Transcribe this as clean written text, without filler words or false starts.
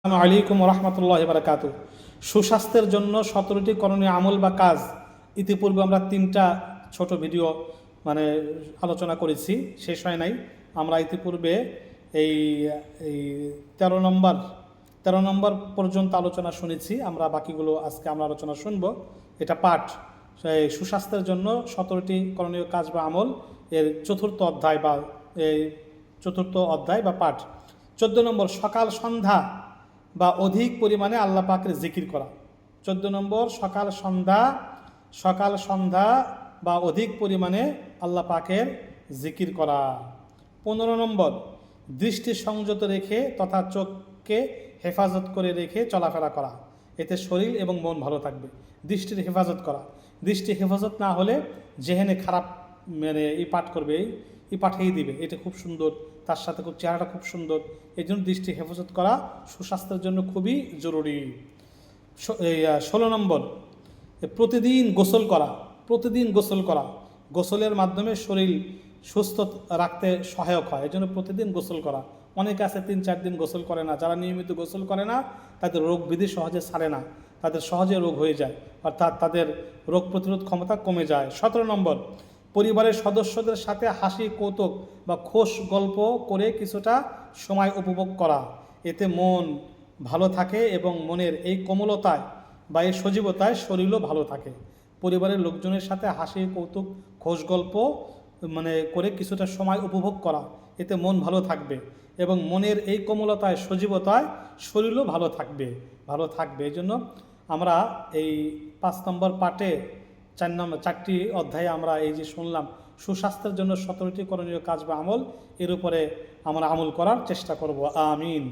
আসসালামু আলাইকুম রহমতুল্লাহ বারাকাতু। সুস্বাস্থ্যের জন্য 17টি করণীয় আমল বা কাজ। ইতিপূর্বে আমরা 3টা ছোট ভিডিও আলোচনা করেছি, শেষ হয় নাই। আমরা ইতিপূর্বে এই এই 13 নম্বর পর্যন্ত আলোচনা শুনেছি। আমরা বাকিগুলো আজকে আমরা আলোচনা শুনবো। এটা পাঠ সুস্বাস্থ্যের জন্য 17টি করণীয় কাজ বা আমল এর চতুর্থ অধ্যায় বা পাঠ। 14 নম্বর, সকাল সন্ধ্যা বা অধিক পরিমাণে আল্লাহ পাকের জিকির করা। 14 নম্বর, সকাল সন্ধ্যা বা অধিক পরিমাণে আল্লাহ পাকের জিকির করা। 15 নম্বর, দৃষ্টি সংযত রেখে তথা চোখকে হেফাজত করে রেখে চলাফেরা করা। এতে শরীর এবং মন ভালো থাকবে। দৃষ্টির হেফাজত করা, দৃষ্টি হেফাজত না হলে যেহেনে খারাপ পাঠ করবে, পাঠিয়ে দিবে। এটা খুব সুন্দর, তার সাথে খুব চেহারাটা খুব সুন্দর। এই জন্য দৃষ্টি হেফাজত করা সুস্বাস্থ্যের জন্য খুবই জরুরি। 16 নম্বর, প্রতিদিন গোসল করা। গোসলের মাধ্যমে শরীর সুস্থ রাখতে সহায়ক হয়। এই জন্য প্রতিদিন গোসল করা। অনেকে আছে 3-4 দিন গোসল করে না। যারা নিয়মিত গোসল করে না তাদের রোগ ব্যাধি সহজে ছাড়ে না, তাদের সহজে রোগ হয়ে যায়, অর্থাৎ তাদের রোগ প্রতিরোধ ক্ষমতা কমে যায়। 17 নম্বর, পরিবারের সদস্যদের সাথে হাসি কৌতুক বা খোশ গল্প করে কিছুটা সময় উপভোগ করা। এতে মন ভালো থাকে এবং মনের এই কোমলতায় বা এই সজীবতায় শরীরও ভালো থাকে। পরিবারের লোকজনের সাথে হাসি কৌতুক খোশ গল্প করে কিছুটা সময় উপভোগ করা, এতে মন ভালো থাকবে এবং মনের এই কোমলতায় সজীবতায় শরীরও ভালো থাকবে। এই জন্য আমরা এই 5 নম্বর পাঠে 4টি অধ্যায়ে আমরা এই যে শুনলাম, সুস্বাস্থ্যের জন্য 17টি করণীয় কাজ বা আমল, এর উপরে আমরা আমল করার চেষ্টা করব। আমিন।